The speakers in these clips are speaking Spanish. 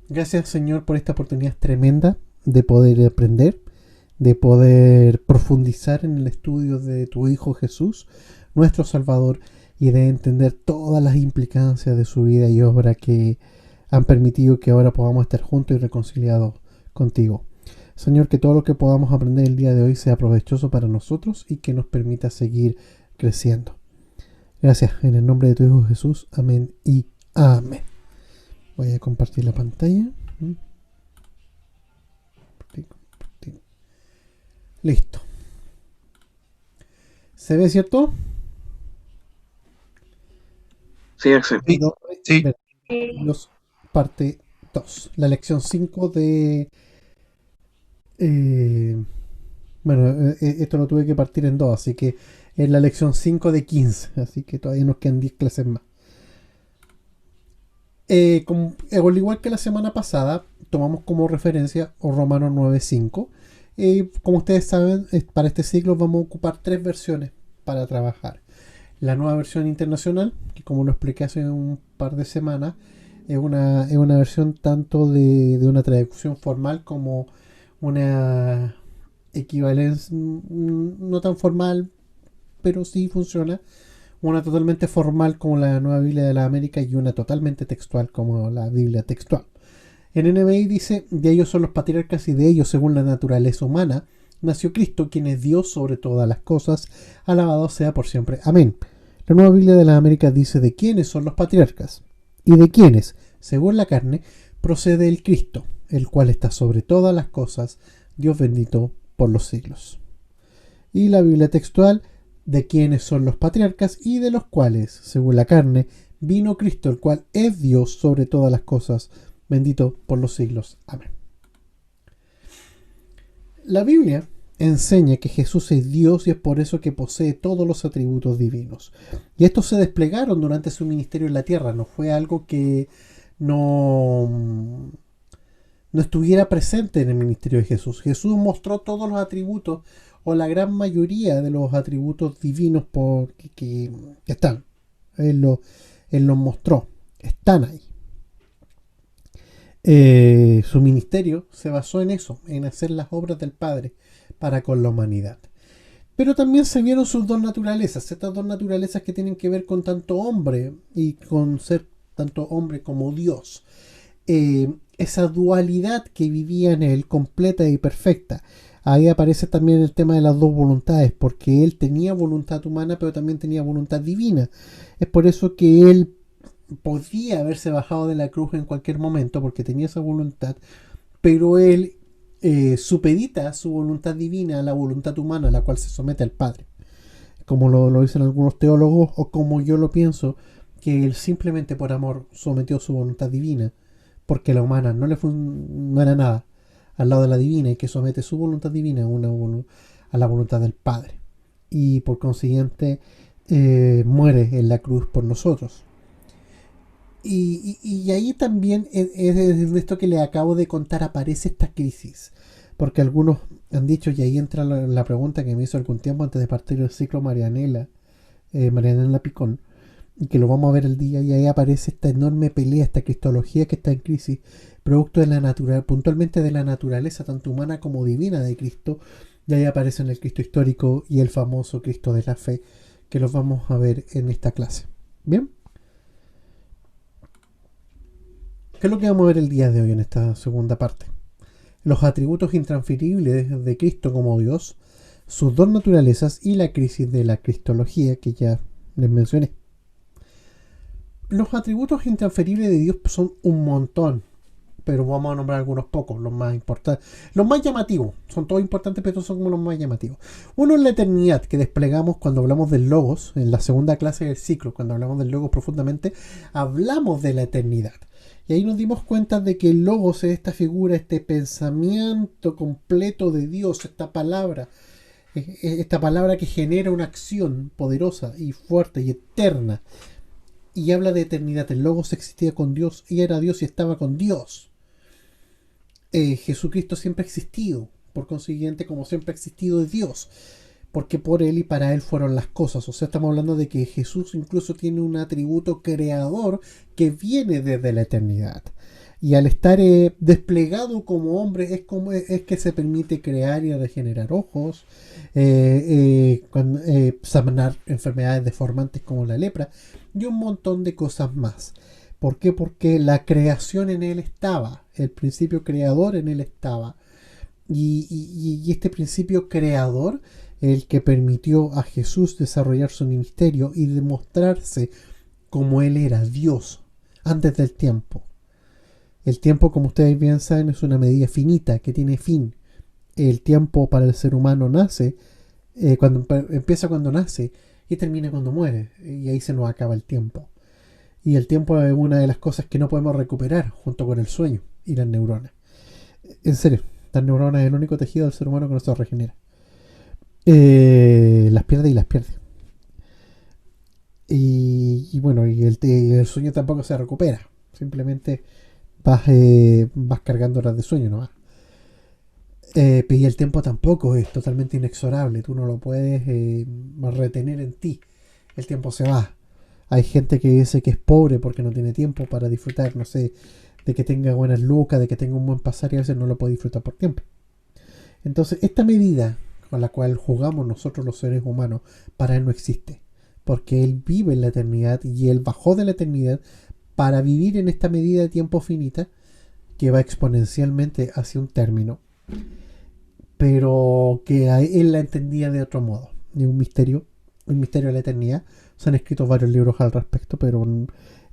Gracias, Señor, por esta oportunidad tremenda de poder aprender, de poder profundizar en el estudio de tu Hijo Jesús, nuestro Salvador, y de entender todas las implicancias de su vida y obra que han permitido que ahora podamos estar juntos y reconciliados contigo. Señor, que todo lo que podamos aprender el día de hoy sea provechoso para nosotros y que nos permita seguir creciendo. Gracias, en el nombre de tu Hijo Jesús. Amén y amén. Voy a compartir la pantalla. Listo. ¿Se ve, cierto? Sí, Axel. Sí. Los parte 2. La lección 5 de... esto lo tuve que partir en 2, así que es la lección 5 de 15. Así que todavía nos quedan 10 clases más. Al igual que la semana pasada, tomamos como referencia Romanos 9:5. Como ustedes saben, para este ciclo vamos a ocupar 3 versiones para trabajar. La nueva versión internacional, que como lo expliqué hace un par de semanas, es una versión tanto de una traducción formal como una equivalencia no tan formal, pero sí funciona. Una totalmente formal como la Nueva Biblia de la América y una totalmente textual como la Biblia textual. En NBI dice, de ellos son los patriarcas y de ellos, según la naturaleza humana, nació Cristo, quien es Dios sobre todas las cosas, alabado sea por siempre. Amén. La Nueva Biblia de la América dice de quiénes son los patriarcas y de quiénes, según la carne, procede el Cristo, el cual está sobre todas las cosas, Dios bendito por los siglos. Y la Biblia textual, de quiénes son los patriarcas y de los cuales, según la carne, vino Cristo, el cual es Dios sobre todas las cosas, bendito por los siglos. Amén. La Biblia enseña que Jesús es Dios y es por eso que posee todos los atributos divinos. Y estos se desplegaron durante su ministerio en la tierra, no fue algo que no estuviera presente en el ministerio de Jesús. Jesús mostró todos los atributos o la gran mayoría de los atributos divinos que están. Él los mostró, están ahí. Su ministerio se basó en eso, en hacer las obras del Padre para con la humanidad. Pero también se vieron sus dos naturalezas, estas dos naturalezas que tienen que ver con tanto hombre y con ser tanto hombre como Dios. Esa dualidad que vivía en él, completa y perfecta. Ahí aparece también el tema de las dos voluntades, porque él tenía voluntad humana, pero también tenía voluntad divina. Es por eso que él podía haberse bajado de la cruz en cualquier momento, porque tenía esa voluntad, pero él supedita su voluntad divina a la voluntad humana, a la cual se somete al Padre. Como lo dicen algunos teólogos, o como yo lo pienso, que él simplemente por amor sometió su voluntad divina, porque la humana no era nada al lado de la divina, y que somete su voluntad divina a la voluntad del Padre. Y por consiguiente muere en la cruz por nosotros. Y ahí también es de esto que le acabo de contar, aparece esta crisis. Porque algunos han dicho, y ahí entra la pregunta que me hizo algún tiempo antes de partir el ciclo Marianela Picón, y que lo vamos a ver el día, y ahí aparece esta enorme pelea, esta cristología que está en crisis, producto de la natural, puntualmente de la naturaleza, tanto humana como divina de Cristo, y ahí aparecen el Cristo histórico y el famoso Cristo de la fe, que los vamos a ver en esta clase. ¿Bien? ¿Qué es lo que vamos a ver el día de hoy en esta segunda parte? Los atributos intransferibles de Cristo como Dios, sus dos naturalezas y la crisis de la cristología que ya les mencioné. Los atributos intransferibles de Dios son un montón, pero vamos a nombrar algunos pocos, los más importantes, los más llamativos. Son todos importantes, pero son como los más llamativos. Uno es la eternidad, que desplegamos cuando hablamos del Logos, en la segunda clase del ciclo, cuando hablamos del Logos profundamente, hablamos de la eternidad. Y ahí nos dimos cuenta de que el Logos es esta figura, este pensamiento completo de Dios, esta palabra que genera una acción poderosa y fuerte y eterna. Y habla de eternidad. El Logos existía con Dios y era Dios y estaba con Dios. Jesucristo siempre ha existido, por consiguiente, como siempre ha existido es Dios, porque por él y para él fueron las cosas. O sea, estamos hablando de que Jesús incluso tiene un atributo creador que viene desde la eternidad. Y al estar desplegado como hombre es que se permite crear y regenerar ojos, sanar enfermedades deformantes como la lepra y un montón de cosas más. ¿Por qué? Porque la creación en él estaba, el principio creador en él estaba. Y este principio creador, el que permitió a Jesús desarrollar su ministerio y demostrarse como él era Dios antes del tiempo. El tiempo, como ustedes bien saben, es una medida finita que tiene fin. El tiempo para el ser humano nace, empieza cuando nace y termina cuando muere. Y ahí se nos acaba el tiempo. Y el tiempo es una de las cosas que no podemos recuperar junto con el sueño y las neuronas. En serio, las neuronas es el único tejido del ser humano que no se regenera. Las pierde y las pierde. Y bueno, y el sueño tampoco se recupera. Simplemente vas cargando horas de sueño nomás. Y el tiempo tampoco es totalmente inexorable. Tú no lo puedes retener en ti. El tiempo se va. Hay gente que dice que es pobre porque no tiene tiempo para disfrutar, no sé, de que tenga buenas lucas, de que tenga un buen pasar y a veces no lo puede disfrutar por tiempo. Entonces, esta medida con la cual jugamos nosotros los seres humanos, para él no existe. Porque él vive en la eternidad y él bajó de la eternidad para vivir en esta medida de tiempo finita que va exponencialmente hacia un término, pero que él la entendía de otro modo. Y un misterio de la eternidad. Se han escrito varios libros al respecto, pero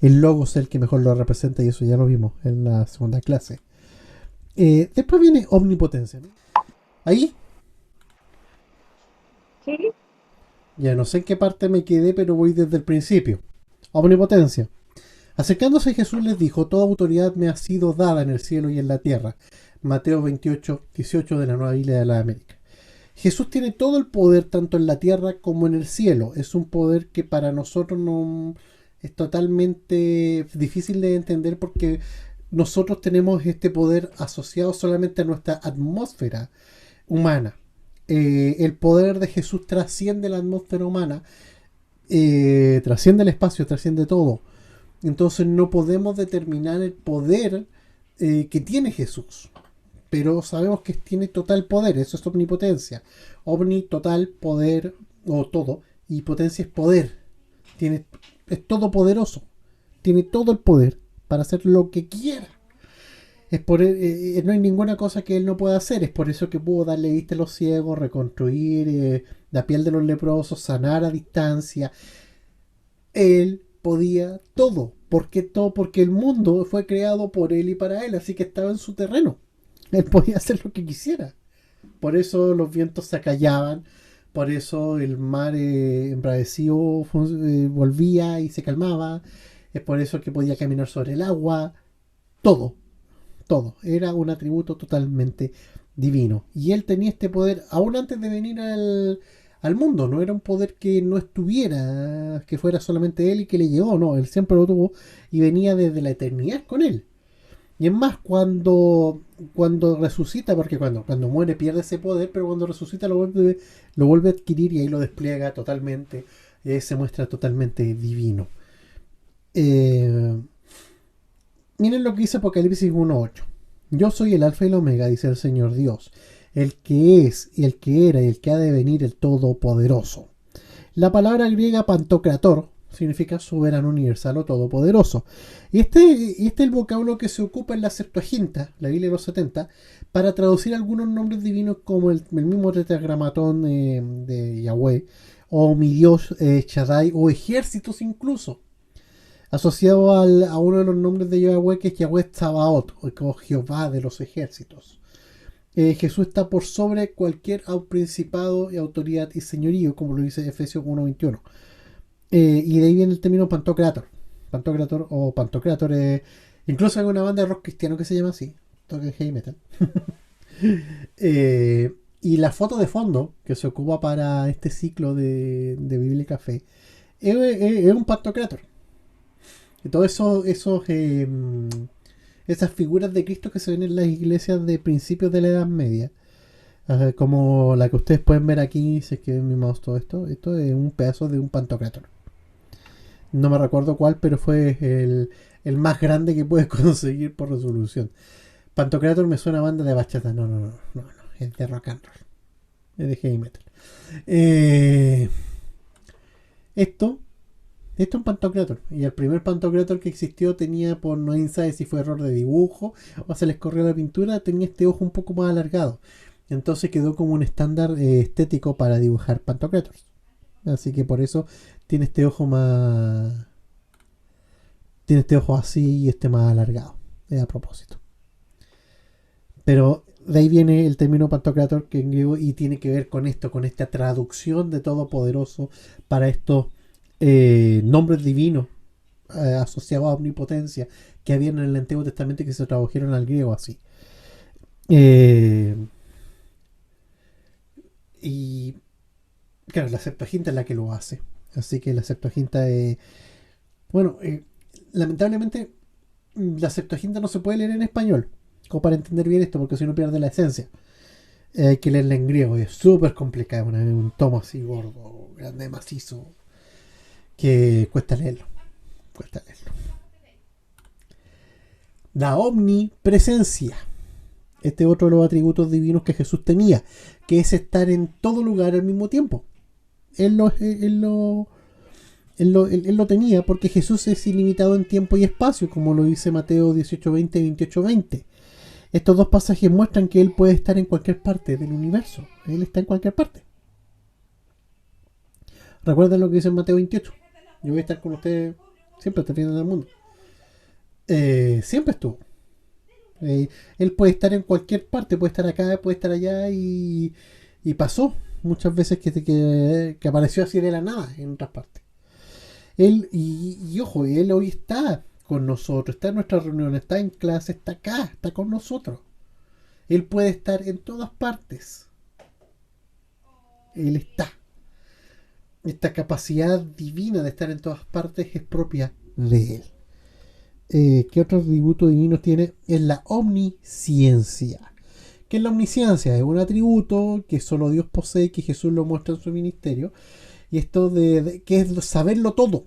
el Logos es el que mejor lo representa y eso ya lo vimos en la segunda clase. Después viene omnipotencia, ¿no? ¿Ahí? Sí, Ya no sé en qué parte me quedé, pero voy desde el principio. Omnipotencia. Acercándose Jesús les dijo: toda autoridad me ha sido dada en el cielo y en la tierra. Mateo 28:18 de la Nueva Biblia de la América. Jesús tiene todo el poder tanto en la tierra como en el cielo. Es un poder que para nosotros no es totalmente difícil de entender porque nosotros tenemos este poder asociado solamente a nuestra atmósfera humana. El poder de Jesús trasciende la atmósfera humana, trasciende el espacio, trasciende todo. Entonces no podemos determinar el poder que tiene Jesús. Pero sabemos que tiene total poder, eso es omnipotencia. Omni, total, poder, o todo, y potencia es poder. Es todopoderoso. Tiene todo el poder para hacer lo que quiera. No hay ninguna cosa que él no pueda hacer. Es por eso que pudo darle vista a los ciegos, reconstruir la piel de los leprosos, sanar a distancia. Él podía todo. ¿Por qué todo? Porque el mundo fue creado por él y para él, así que estaba en su terreno. Él podía hacer lo que quisiera. Por eso los vientos se acallaban, por eso el mar embravecido volvía y se calmaba, es por eso que podía caminar sobre el agua. Todo, todo. Era un atributo totalmente divino. Y él tenía este poder aún antes de venir al mundo. No era un poder que no estuviera, que fuera solamente él y que le llegó. No, él siempre lo tuvo y venía desde la eternidad con él. Y es más, cuando resucita, porque cuando muere pierde ese poder, pero cuando resucita lo vuelve a adquirir y ahí lo despliega totalmente. Se muestra totalmente divino. Eh, Miren lo que dice Apocalipsis 1.8. Yo soy el alfa y el omega, dice el Señor Dios, el que es, y el que era, y el que ha de venir, el Todopoderoso. La palabra griega pantocrator significa soberano universal o todopoderoso. Y este es el vocablo que se ocupa en la Septuaginta, la Biblia de los 70, para traducir algunos nombres divinos como el mismo tetragramatón de Yahweh, o mi Dios Shaddai, o ejércitos incluso, asociado a uno de los nombres de Yahweh, que es Yahweh Tsabaot, o Jehová de los ejércitos. Jesús está por sobre cualquier principado y autoridad y señorío, como lo dice Efesios 1.21. Y de ahí viene el término pantocrator. Pantocrator o pantocrator. Incluso hay una banda de rock cristiano que se llama así. Toque heavy metal. Y la foto de fondo que se ocupa para este ciclo de Biblia y Café es un pantocrator. Y todo esas figuras de Cristo que se ven en las iglesias de principios de la Edad Media, como la que ustedes pueden ver aquí, si es que ven mi mouse todo esto es un pedazo de un pantocrator. No me recuerdo cuál, pero fue el más grande que puedes conseguir por resolución. Pantocrator me suena a banda de bachata. No, no, no, no, no. Es de rock and roll. Es de heavy metal. Eh, esto es un Pantocrator. Y el primer Pantocrator que existió tenía, por no sabe si fue error de dibujo o se les corrió la pintura, tenía este ojo un poco más alargado. Entonces quedó como un estándar estético para dibujar Pantocrators. Así que por eso tiene este ojo más. Tiene este ojo así y este más alargado. A propósito. Pero de ahí viene el término Pantocrator que en griego y tiene que ver con esto, con esta traducción de Todopoderoso para estos nombres divinos asociados a omnipotencia que habían en el Antiguo Testamento y que se tradujeron al griego así. Y claro, la Septuaginta es la que lo hace. Así que la Septuaginta bueno, lamentablemente la Septuaginta no se puede leer en español, como para entender bien esto, porque si no pierde la esencia. Hay que leerla en griego, y es súper complicada, un tomo así gordo, grande, macizo, que cuesta leerlo. Cuesta leerlo. La omnipresencia. Este es otro de los atributos divinos que Jesús tenía, que es estar en todo lugar al mismo tiempo. Él lo tenía porque Jesús es ilimitado en tiempo y espacio, como lo dice Mateo 18:20 y 28:20. Estos dos pasajes muestran que Él puede estar en cualquier parte del universo. Él está en cualquier parte. Recuerden lo que dice en Mateo 28. Yo voy a estar con ustedes siempre hasta el final del mundo. Siempre estuvo. Él puede estar en cualquier parte, puede estar acá, puede estar allá y pasó muchas veces que apareció así de la nada en otras partes. Él, ojo, Él hoy está con nosotros, está en nuestra reunión, está en clase, está acá, está con nosotros. Él puede estar en todas partes. Él está. Esta capacidad divina de estar en todas partes es propia de Él. ¿Qué otro atributo divino tiene? Es la omnisciencia. ¿Qué es la omnisciencia? Es un atributo que solo Dios posee, que Jesús lo muestra en su ministerio. Y esto que es saberlo todo.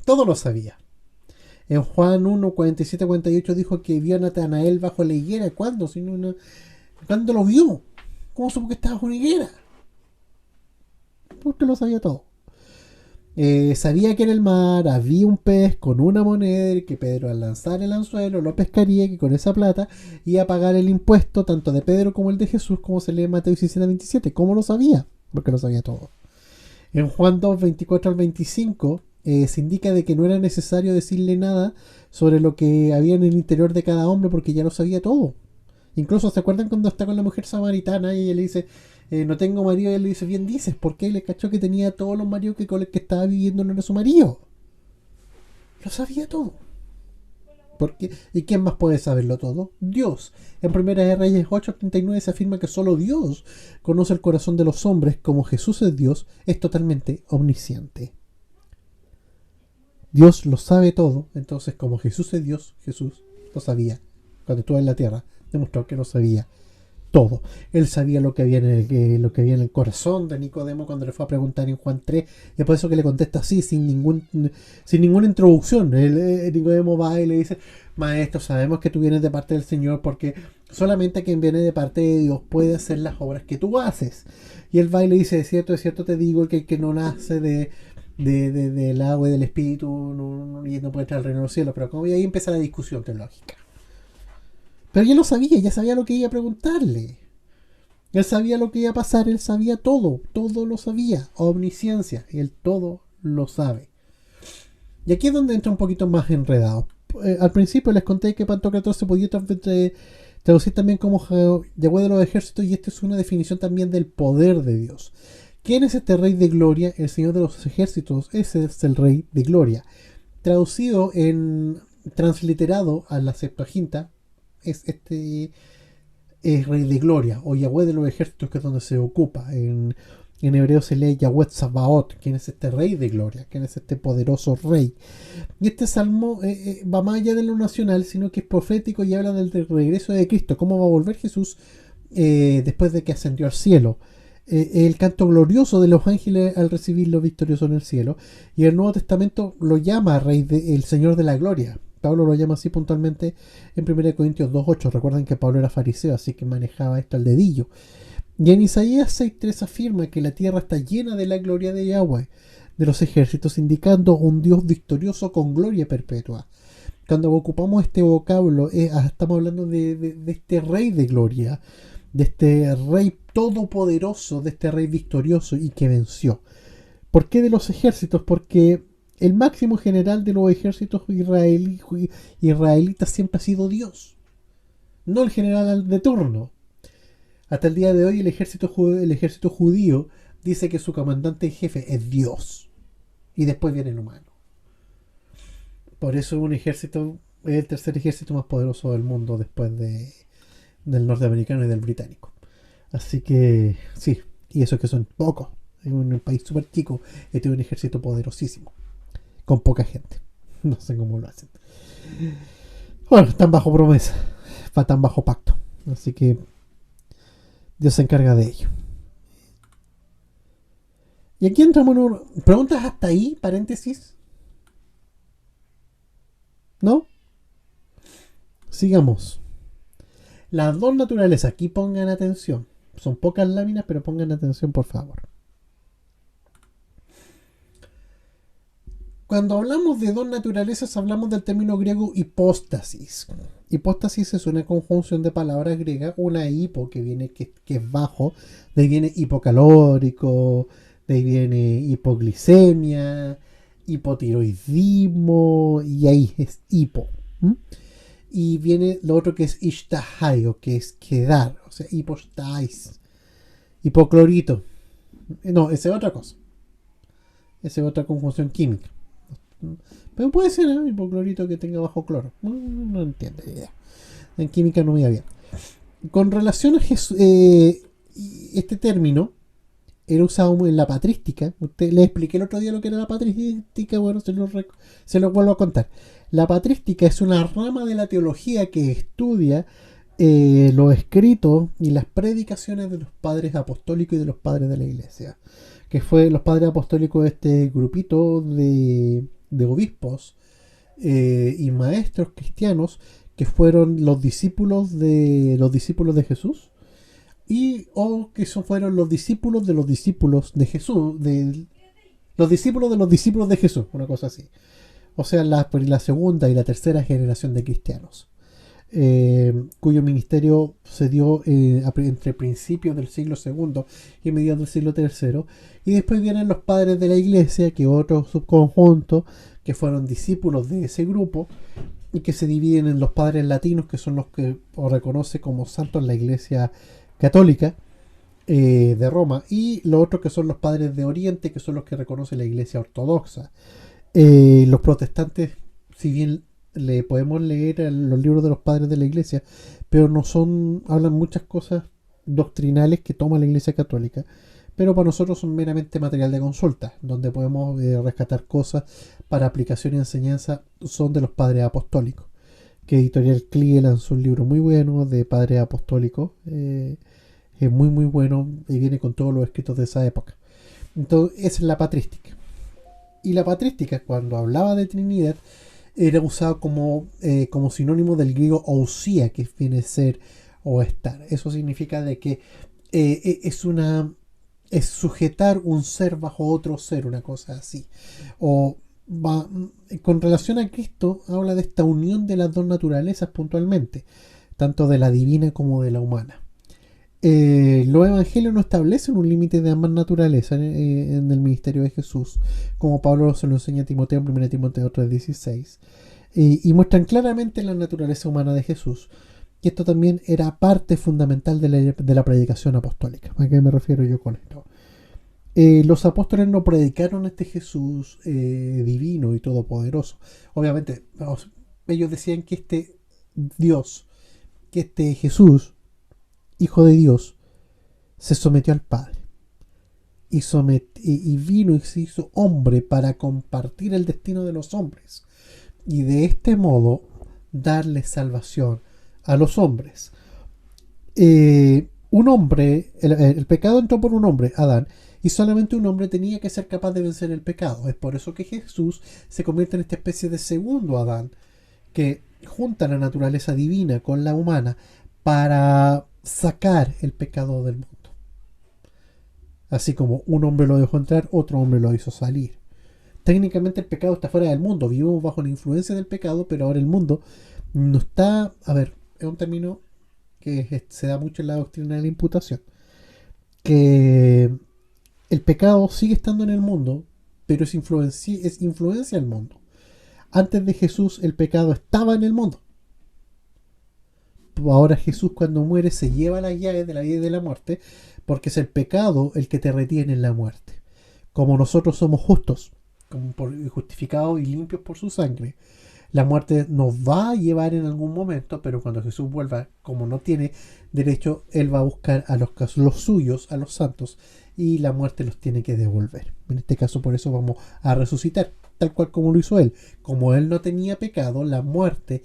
Todo lo sabía. En Juan 1, 47, 48 dijo que vio a Natanael bajo la higuera. ¿Cuándo? ¿Cuándo lo vio? ¿Cómo supo que estaba bajo una higuera? Porque lo sabía todo. Sabía que en el mar había un pez con una moneda y que Pedro al lanzar el anzuelo lo pescaría, que con esa plata iba a pagar el impuesto tanto de Pedro como el de Jesús, como se lee en Mateo 17, 27. ¿Cómo lo sabía? Porque lo sabía todo. En Juan 2, 24 al 25 se indica de que no era necesario decirle nada sobre lo que había en el interior de cada hombre porque ya lo sabía todo. Incluso se acuerdan cuando está con la mujer samaritana y ella le dice, no tengo marido, y él le dice, bien dices, porque le cachó que tenía todos los maridos que con el que estaba viviendo no era su marido. Lo sabía todo. Porque, ¿y quién más puede saberlo todo? Dios. En Primera de Reyes 8:39 se afirma que solo Dios conoce el corazón de los hombres. Como Jesús es Dios, es totalmente omnisciente. Dios lo sabe todo, entonces como Jesús es Dios, Jesús lo sabía. Cuando estuvo en la tierra, demostró que lo sabía todo. Él sabía lo que había en el corazón de Nicodemo cuando le fue a preguntar en Juan 3, y es por eso que le contesta así, sin ninguna introducción. Nicodemo va y le dice, maestro, sabemos que tú vienes de parte del Señor, porque solamente quien viene de parte de Dios puede hacer las obras que tú haces. Y él va y le dice, de cierto te digo que el que no nace del agua y del espíritu no puede entrar al reino de los cielos. Pero como ahí empieza la discusión teológica. Pero ya lo sabía, ya sabía lo que iba a preguntarle. Él sabía lo que iba a pasar, él sabía todo lo sabía. Omnisciencia, y él todo lo sabe. Y aquí es donde entra un poquito más enredado. Al principio les conté que Pantocrator se podía traducir también como Yahweh de los ejércitos, y esta es una definición también del poder de Dios. ¿Quién es este rey de gloria? El Señor de los ejércitos, ese es el rey de gloria. Transliterado a la Septuaginta, es rey de gloria, o Yahweh de los ejércitos, que es donde se ocupa. En hebreo se lee Yahweh Tsabaot, quien es este rey de gloria, quien es este poderoso rey. Y este salmo va más allá de lo nacional, sino que es profético y habla del regreso de Cristo, cómo va a volver Jesús después de que ascendió al cielo. El canto glorioso de los ángeles al recibirlo victorioso en el cielo. Y el Nuevo Testamento lo llama rey el Señor de la gloria, Pablo lo llama así puntualmente en 1 Corintios 2.8. Recuerden que Pablo era fariseo, así que manejaba esto al dedillo. Y en Isaías 6.3 afirma que la tierra está llena de la gloria de Yahweh, de los ejércitos, indicando un Dios victorioso con gloria perpetua. Cuando ocupamos este vocablo, estamos hablando de este rey de gloria, de este rey todopoderoso, de este rey victorioso y que venció. ¿Por qué de los ejércitos? Porque el máximo general de los ejércitos israelitas siempre ha sido Dios, no el general de turno. Hasta el día de hoy el ejército judío dice que su comandante en jefe es Dios y después viene el humano. Por eso un ejército es el tercer ejército más poderoso del mundo después del norteamericano y del británico. Así que sí, y eso que son pocos. En un país súper chico este es un ejército poderosísimo, con poca gente. No sé cómo lo hacen. Bueno, están bajo promesa, están bajo pacto. Así que Dios se encarga de ello. Y aquí entramos en preguntas hasta ahí, paréntesis. ¿No? Sigamos. Las dos naturalezas, aquí pongan atención. Son pocas láminas, pero pongan atención, por favor. Cuando hablamos de dos naturalezas, hablamos del término griego hipóstasis. Hipóstasis es una conjunción de palabras griegas, una hipo, que viene que es bajo, de ahí viene hipocalórico, de ahí viene hipoglicemia, hipotiroidismo, y ahí es hipo. Y viene lo otro que es ishtahayo, que es quedar, o sea, hipostais, hipoclorito. No, esa es otra cosa. Esa es otra conjunción química. Pero puede ser hipoclorito que tenga bajo cloro. No entiendo idea. En química no me iba bien. Con relación a Jesús, este término era usado en la patrística. Les expliqué el otro día lo que era la patrística. Bueno, se lo vuelvo a contar. La patrística es una rama de la teología que estudia los escritos y las predicaciones de los padres apostólicos y de los padres de la iglesia. Que fue los padres apostólicos de este grupito de obispos y maestros cristianos que fueron los discípulos de Jesús o que fueron los discípulos de Jesús, los discípulos de los discípulos de Jesús, una cosa así. O sea, la segunda y la tercera generación de cristianos, cuyo ministerio se dio entre principios del siglo II y mediados del siglo III. Y después vienen los padres de la iglesia, que otro subconjunto, que fueron discípulos de ese grupo, y que se dividen en los padres latinos, que son los que reconoce como santos la iglesia católica de Roma, y los otros que son los padres de Oriente, que son los que reconoce la iglesia ortodoxa. Los protestantes, si bien le podemos leer los libros de los padres de la iglesia, pero hablan muchas cosas doctrinales que toma la iglesia católica, pero para nosotros son meramente material de consulta, donde podemos rescatar cosas para aplicación y enseñanza. Son de los padres apostólicos, que Editorial Clie lanzó un libro muy bueno de padres apostólicos, es muy muy bueno y viene con todos los escritos de esa época. Entonces esa es la patrística. Y la patrística, cuando hablaba de Trinidad, era usado como sinónimo del griego ousia, que viene a ser o estar. Eso significa de que es sujetar un ser bajo otro ser, una cosa así. Con relación a Cristo, habla de esta unión de las dos naturalezas puntualmente, tanto de la divina como de la humana. Los evangelios no establecen un límite de ambas naturalezas en el ministerio de Jesús, como Pablo se lo enseña a Timoteo en 1 Timoteo 3:16, y muestran claramente la naturaleza humana de Jesús. Y esto también era parte fundamental de la predicación apostólica. ¿A qué me refiero yo con esto? Los apóstoles no predicaron este Jesús divino y todopoderoso. Obviamente, ellos decían que este Dios, que este Jesús, Hijo de Dios, se sometió al Padre y vino y se hizo hombre para compartir el destino de los hombres y de este modo darle salvación a los hombres. Un hombre, el pecado entró por un hombre, Adán, y solamente un hombre tenía que ser capaz de vencer el pecado. Es por eso que Jesús se convierte en esta especie de segundo Adán, que junta la naturaleza divina con la humana para sacar el pecado del mundo. Así como un hombre lo dejó entrar, otro hombre lo hizo salir. Técnicamente el pecado está fuera del mundo, vivimos bajo la influencia del pecado, pero ahora el mundo no está... A ver, es un término que se da mucho en la doctrina de la imputación, que el pecado sigue estando en el mundo, pero es influencia el mundo. Antes de Jesús el pecado estaba en el mundo. Ahora Jesús cuando muere se lleva las llaves de la vida y de la muerte, porque es el pecado el que te retiene en la muerte. Como nosotros somos justos, como justificados y limpios por su sangre, la muerte nos va a llevar en algún momento, pero cuando Jesús vuelva, como no tiene derecho, Él va a buscar a los suyos, a los santos, y la muerte los tiene que devolver. En este caso, por eso vamos a resucitar, tal cual como lo hizo Él. Como Él no tenía pecado, la muerte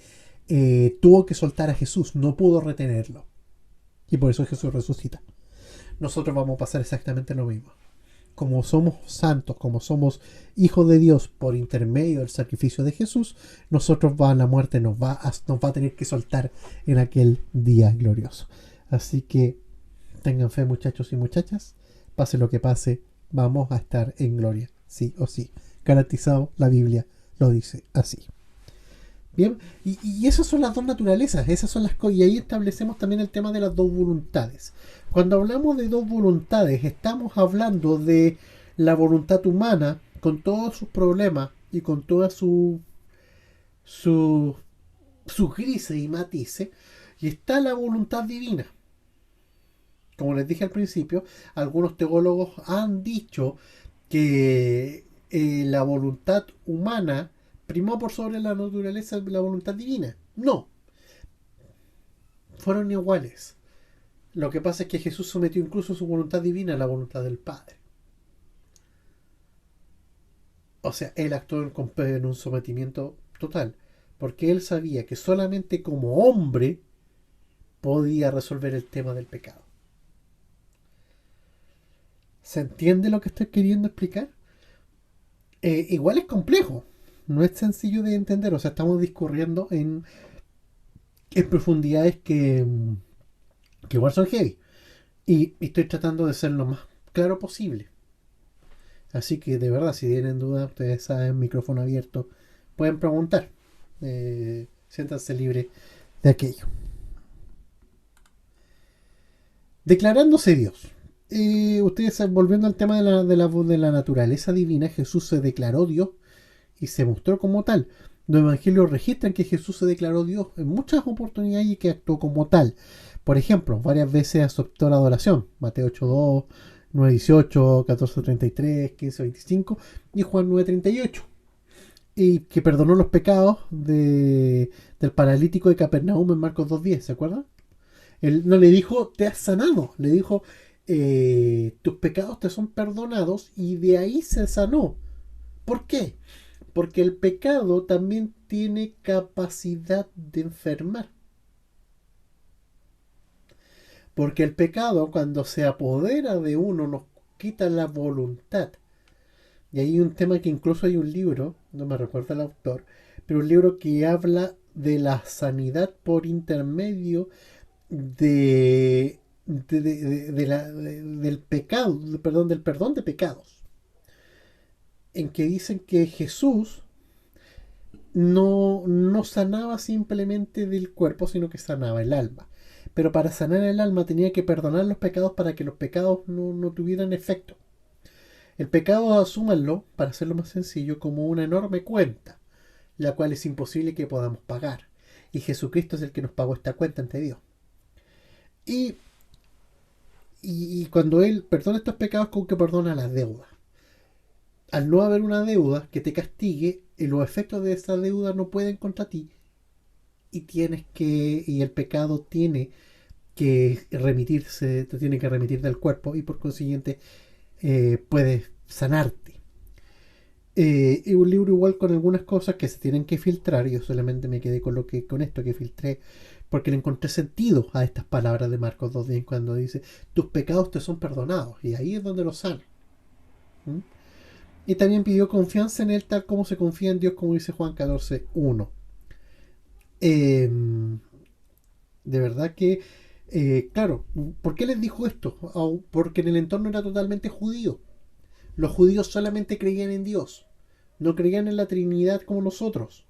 tuvo que soltar a Jesús, no pudo retenerlo. Y por eso Jesús resucita. Nosotros vamos a pasar exactamente lo mismo. Como somos santos, como somos hijos de Dios por intermedio del sacrificio de Jesús, la muerte nos va a tener que soltar en aquel día glorioso. Así que tengan fe, muchachos y muchachas, pase lo que pase, vamos a estar en gloria, sí o sí. Garantizado, la Biblia lo dice así. Bien, y esas son las dos naturalezas, esas son las cosas, y ahí establecemos también el tema de las dos voluntades. Cuando hablamos de dos voluntades, estamos hablando de la voluntad humana con todos sus problemas y con todas sus grises y matices, y está la voluntad divina. Como les dije al principio, algunos teólogos han dicho que la voluntad humana primó por sobre la naturaleza de la voluntad divina. No, fueron iguales. Lo que pasa es que Jesús sometió incluso su voluntad divina a la voluntad del Padre. O sea, él actuó en un sometimiento total, porque él sabía que solamente como hombre podía resolver el tema del pecado. ¿Se entiende lo que estoy queriendo explicar? Igual es complejo, no es sencillo de entender, o sea, estamos discurriendo en profundidades que igual son heavy. Y estoy tratando de ser lo más claro posible. Así que de verdad, si tienen dudas, ustedes saben, micrófono abierto, pueden preguntar. Siéntanse libres de aquello. Declarándose Dios. Ustedes, volviendo al tema de la naturaleza divina, Jesús se declaró Dios y se mostró como tal. Los evangelios registran que Jesús se declaró Dios en muchas oportunidades y que actuó como tal. Por ejemplo, varias veces aceptó la adoración. Mateo 8:2, 9:18, 14:33, 15:25 y Juan 9:38. Y que perdonó los pecados del paralítico de Capernaum en Marcos 2:10, ¿se acuerdan? Él no le dijo, te has sanado, le dijo, tus pecados te son perdonados, y de ahí se sanó. ¿Por qué? Porque el pecado también tiene capacidad de enfermar. Porque el pecado, cuando se apodera de uno, nos quita la voluntad. Y hay un tema que incluso hay un libro, no me recuerdo el autor, pero un libro que habla de la sanidad por intermedio del pecado, del perdón de pecados. En que dicen que Jesús no sanaba simplemente del cuerpo, sino que sanaba el alma. Pero para sanar el alma tenía que perdonar los pecados para que los pecados no tuvieran efecto. El pecado, asúmanlo, para hacerlo más sencillo, como una enorme cuenta, la cual es imposible que podamos pagar. Y Jesucristo es el que nos pagó esta cuenta ante Dios. Y cuando Él perdona estos pecados, como que perdona las deudas. Al no haber una deuda que te castigue, los efectos de esa deuda no pueden contra ti. Y el pecado tiene que remitirse, te tiene que remitir del cuerpo, y por consiguiente puedes sanarte. Es un libro igual con algunas cosas que se tienen que filtrar. Yo solamente me quedé con esto que filtré, porque le encontré sentido a estas palabras de Marcos 2:10 cuando dice, tus pecados te son perdonados, y ahí es donde los sana. ¿Mm? Y también pidió confianza en él, tal como se confía en Dios, como dice Juan 14:1. Eh, de verdad que, claro, ¿por qué les dijo esto? Porque en el entorno era totalmente judío. Los judíos solamente creían en Dios, no creían en la Trinidad como nosotros.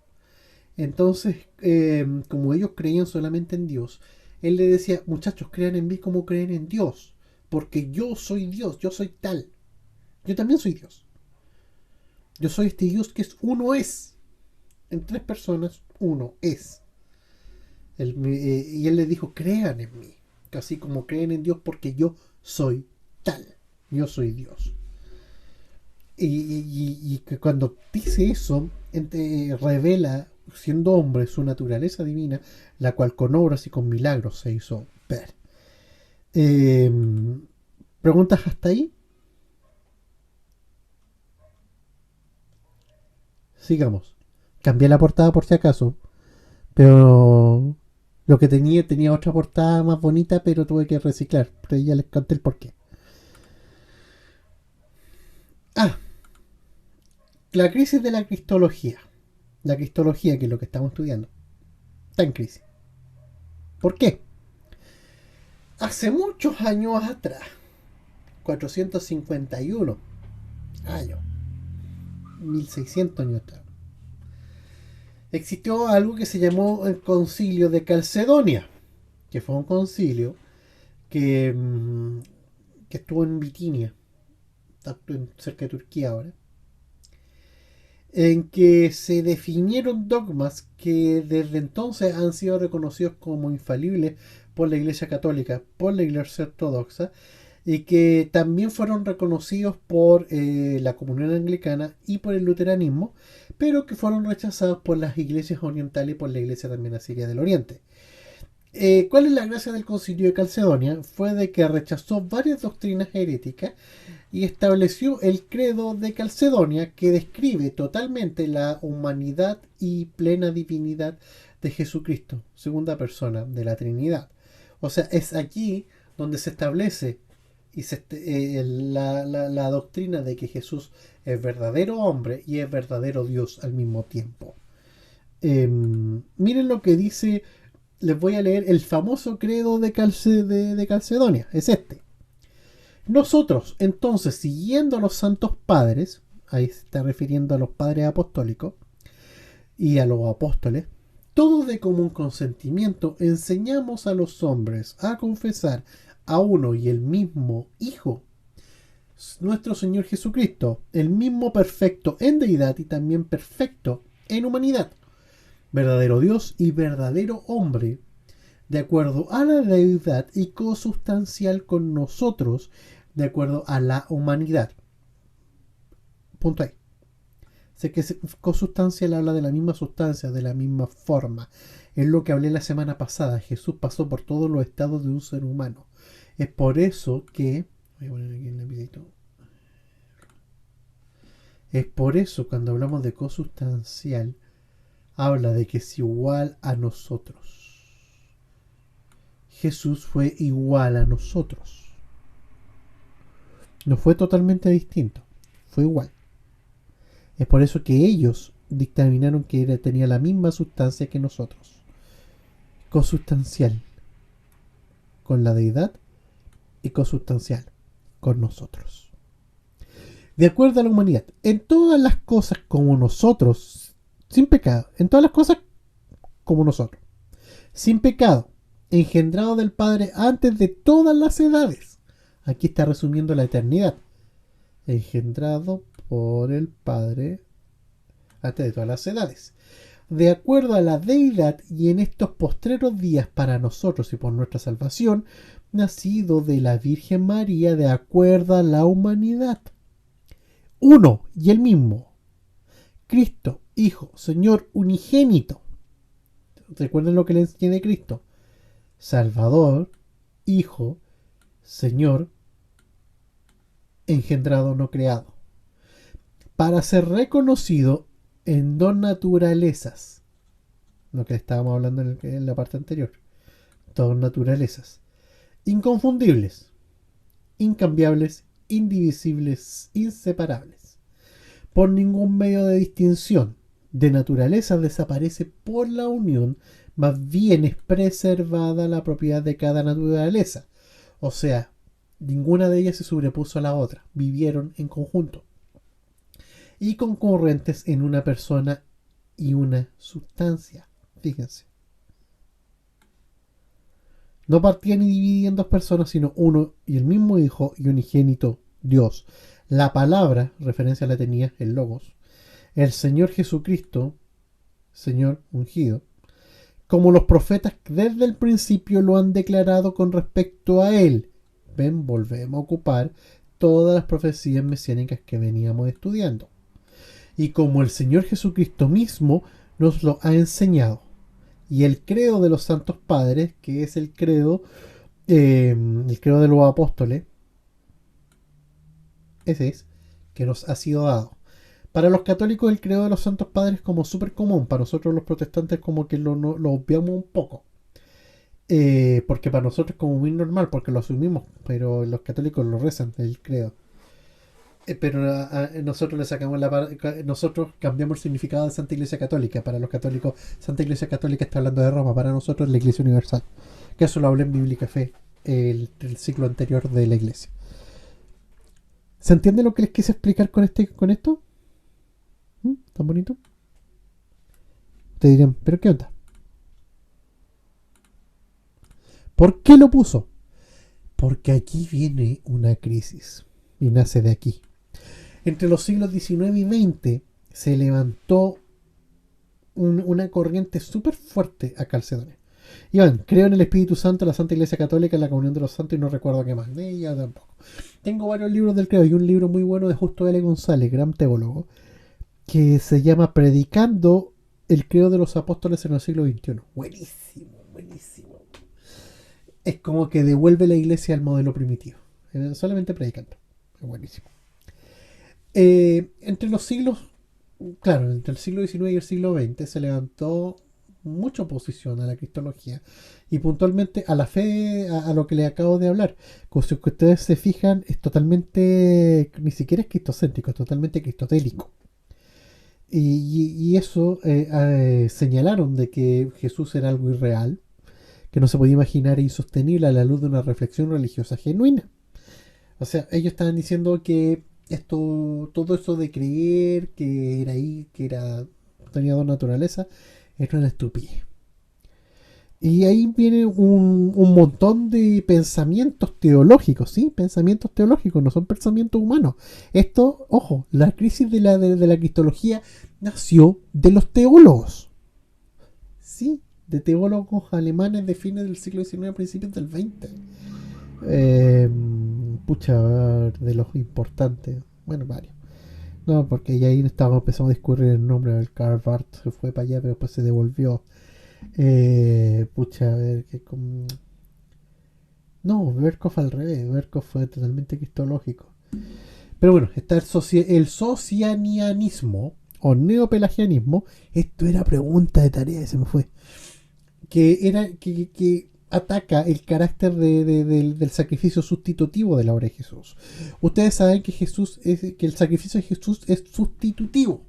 Entonces, como ellos creían solamente en Dios, él le decía, muchachos, crean en mí como creen en Dios, porque yo soy Dios, yo soy tal. Yo también soy Dios. Yo soy este Dios que es uno es. En tres personas, uno es. Y él le dijo, crean en mí, así como creen en Dios, porque yo soy tal. Yo soy Dios. Y que cuando dice eso, revela, siendo hombre, su naturaleza divina, la cual con obras y con milagros se hizo ver. Eh, ¿Preguntas hasta ahí? Sigamos. Cambié la portada por si acaso, pero lo que tenía otra portada más bonita, pero tuve que reciclar. Pero ya les conté el porqué. Ah, la crisis de la cristología. La cristología, que es lo que estamos estudiando, está en crisis. ¿Por qué? Hace muchos años atrás, 451 años, 1600 años atrás, existió algo que se llamó el Concilio de Calcedonia, que fue un concilio que, que estuvo en Bitinia, cerca de Turquía ahora, en que se definieron dogmas que desde entonces han sido reconocidos como infalibles por la Iglesia Católica, por la Iglesia Ortodoxa, y que también fueron reconocidos por la Comunión Anglicana y por el luteranismo, pero que fueron rechazados por las iglesias orientales y por la iglesia también asiria del Oriente. ¿Cuál es la gracia del Concilio de Calcedonia? Fue de que rechazó varias doctrinas heréticas y estableció el credo de Calcedonia, que describe totalmente la humanidad y plena divinidad de Jesucristo, segunda persona de la Trinidad. O sea, es aquí donde se establece la doctrina de que Jesús es verdadero hombre y es verdadero Dios al mismo tiempo. Miren lo que dice, les voy a leer el famoso credo de Calcedonia, es este. Nosotros, entonces, siguiendo a los santos padres, ahí se está refiriendo a los padres apostólicos y a los apóstoles, todos de común consentimiento enseñamos a los hombres a confesar a uno y el mismo Hijo, nuestro Señor Jesucristo, el mismo perfecto en deidad y también perfecto en humanidad, verdadero Dios y verdadero hombre, de acuerdo a la deidad y cosustancial con nosotros, de acuerdo a la humanidad. Punto ahí. Sé que cosustancial habla de la misma sustancia, de la misma forma. Es lo que hablé la semana pasada. Jesús pasó por todos los estados de un ser humano. Es por eso que... Voy a poner aquí el lapicito. Es por eso cuando hablamos de cosustancial, habla de que es igual a nosotros. Jesús fue igual a nosotros. No fue totalmente distinto, fue igual. Es por eso que ellos dictaminaron que tenía la misma sustancia que nosotros. Consustancial con la deidad y consustancial con nosotros. De acuerdo a la humanidad, en todas las cosas como nosotros, sin pecado, en todas las cosas como nosotros, sin pecado, engendrado del Padre antes de todas las edades. Aquí está resumiendo la eternidad. Engendrado por el Padre antes de todas las edades. De acuerdo a la deidad y en estos postreros días para nosotros y por nuestra salvación, nacido de la Virgen María de acuerdo a la humanidad. Uno y el mismo. Cristo, Hijo, Señor unigénito. Recuerden lo que le enseñé de Cristo. Salvador, Hijo, Señor, engendrado, no creado. Para ser reconocido en dos naturalezas. Lo que estábamos hablando en la parte anterior. Dos naturalezas. Inconfundibles, incambiables, indivisibles, inseparables. Por ningún medio de distinción. de naturaleza desaparece por la unión, más bien es preservada la propiedad de cada naturaleza. O sea, ninguna de ellas se sobrepuso a la otra, vivieron en conjunto y concurrentes en una persona y una sustancia. Fíjense. No partían ni dividían dos personas, sino uno y el mismo Hijo y unigénito Dios. La palabra, referencia la tenía el Logos, el Señor Jesucristo, Señor ungido, como los profetas desde el principio lo han declarado con respecto a Él. Ven, volvemos a ocupar todas las profecías mesiánicas que veníamos estudiando. Y como el Señor Jesucristo mismo nos lo ha enseñado. Y el credo de los santos padres, que es el credo de los apóstoles, ese es, que nos ha sido dado. Para los católicos el credo de los santos padres es como súper común, para nosotros los protestantes como que lo obviamos un poco. Porque para nosotros es como muy normal, porque lo asumimos, pero los católicos lo rezan, el credo. Pero nosotros le sacamos nosotros cambiamos el significado de Santa Iglesia Católica. Para los católicos, Santa Iglesia Católica está hablando de Roma, para nosotros la Iglesia Universal. Que eso lo hablé en Bíblica Fe, el ciclo anterior de la Iglesia. ¿Se entiende lo que les quise explicar con esto? ¿Tan bonito? Te dirán, ¿pero qué onda? ¿Por qué lo puso? Porque aquí viene una crisis. Y nace de aquí. Entre los siglos XIX y XX se levantó una corriente súper fuerte a Calcedonia. Iván, creo en el Espíritu Santo, la Santa Iglesia Católica, en la comunión de los santos y no recuerdo qué más. Yo tampoco. Tengo varios libros del credo y un libro muy bueno de Justo L. González, gran teólogo, que se llama Predicando el credo de los apóstoles en el siglo XXI. Buenísimo, buenísimo. Es como que devuelve la iglesia al modelo primitivo. Solamente predicando. Es buenísimo. Entre los siglos, claro, entre el siglo XIX y el siglo XX se levantó mucha oposición a la cristología y puntualmente a la fe, a lo que les acabo de hablar. Como si ustedes se fijan, es totalmente, ni siquiera es cristocéntrico, es totalmente cristotélico. Y eso señalaron de que Jesús era algo irreal, que no se podía imaginar e insostenible a la luz de una reflexión religiosa genuina. O sea, ellos estaban diciendo que todo eso de creer que era ahí, tenía dos naturalezas, era una estupidez. Y ahí viene un montón de pensamientos teológicos, ¿sí? Pensamientos teológicos, no son pensamientos humanos. Esto, ojo, la crisis de la cristología nació de los teólogos, ¿sí? De teólogos alemanes de fines del siglo XIX, principios del XX. De los importantes, bueno, varios. No, porque ya ahí estábamos empezando a discurrir el nombre del Karl Barth, se fue para allá, pero después se devolvió. A ver, no, Berkhoff al revés, Berkhoff fue totalmente cristológico. Pero bueno, está el socianianismo o neopelagianismo. Esto era pregunta de tarea, se me fue. Que ataca el carácter del sacrificio sustitutivo de la obra de Jesús. Ustedes saben que que el sacrificio de Jesús es sustitutivo,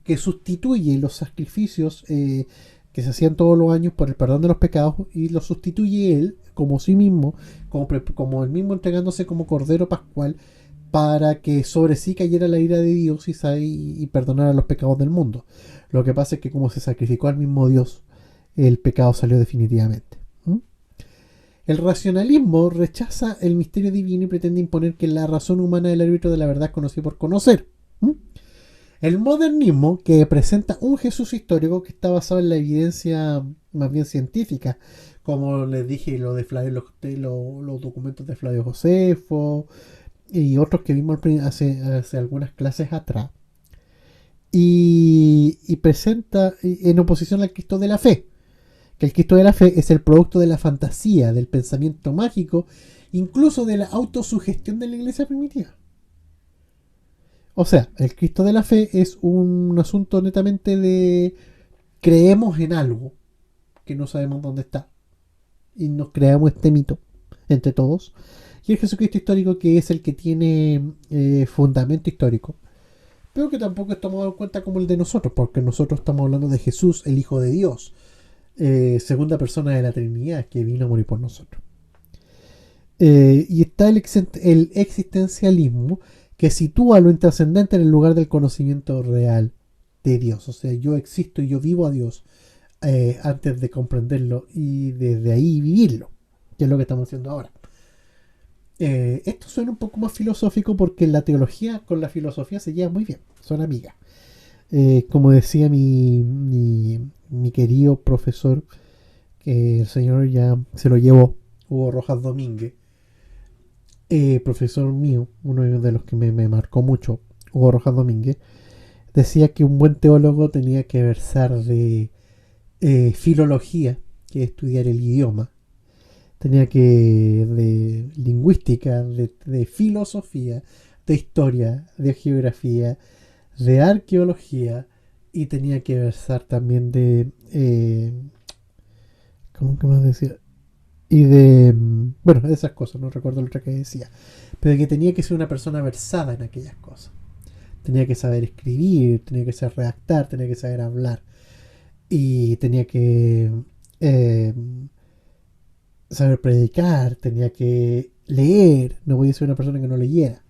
que sustituye los sacrificios que se hacían todos los años por el perdón de los pecados y los sustituye él como sí mismo, como él mismo entregándose como cordero pascual para que sobre sí cayera la ira de Dios y perdonara los pecados del mundo. Lo que pasa es que como se sacrificó al mismo Dios, el pecado salió definitivamente. El racionalismo rechaza el misterio divino y pretende imponer que la razón humana es el árbitro de la verdad conocido por conocer. El modernismo, que presenta un Jesús histórico que está basado en la evidencia más bien científica, como les dije, lo de Flavio, los documentos de Flavio Josefo y otros que vimos hace algunas clases atrás, y presenta en oposición al Cristo de la fe, que el Cristo de la fe es el producto de la fantasía, del pensamiento mágico, incluso de la autosugestión de la iglesia primitiva. O sea, el Cristo de la fe es un asunto netamente de creemos en algo que no sabemos dónde está y nos creamos este mito entre todos, y el Jesucristo histórico, que es el que tiene fundamento histórico, pero que tampoco es tomado en cuenta como el de nosotros, porque nosotros estamos hablando de Jesús, el Hijo de Dios, segunda persona de la Trinidad, que vino a morir por nosotros. Y está el existencialismo, que sitúa lo intrascendente en el lugar del conocimiento real de Dios. O sea, yo existo y yo vivo a Dios antes de comprenderlo y desde ahí vivirlo, que es lo que estamos haciendo ahora. Esto suena un poco más filosófico porque la teología con la filosofía se lleva muy bien, son amigas. Como decía mi querido profesor, que el señor ya se lo llevó, Hugo Rojas Domínguez, profesor mío, uno de los que me marcó mucho, Hugo Rojas Domínguez, decía que un buen teólogo tenía que versar de filología, que es estudiar el idioma, tenía que de lingüística, de filosofía, de historia, de geografía, de arqueología, y tenía que versar también de ¿cómo que más decía? Y de bueno, de esas cosas, no recuerdo lo otra que decía, pero que tenía que ser una persona versada en aquellas cosas. Tenía que saber escribir, tenía que saber redactar, tenía que saber hablar y tenía que eh, saber predicar, tenía que leer, no podía ser una persona que no leyera.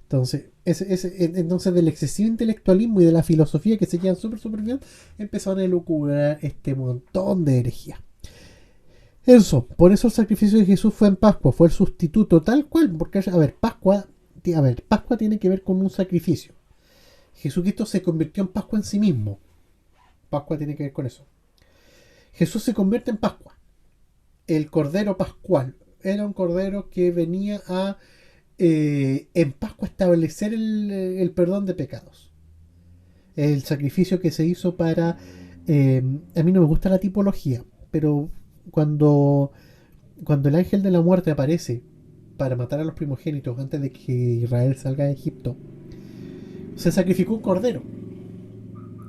Entonces, entonces del excesivo intelectualismo y de la filosofía que se llevan súper bien, empezaron a elucubrar este montón de herejías. Eso, por eso el sacrificio de Jesús fue en Pascua, fue el sustituto tal cual, porque, Pascua tiene que ver con un sacrificio. Jesucristo se convirtió en Pascua en sí mismo. Pascua tiene que ver con eso. Jesús se convierte en Pascua. El Cordero Pascual era un Cordero que venía a en Pascua establecer el perdón de pecados. El sacrificio que se hizo para... a mí no me gusta la tipología, pero cuando, cuando el ángel de la muerte aparece para matar a los primogénitos antes de que Israel salga de Egipto, se sacrificó un cordero.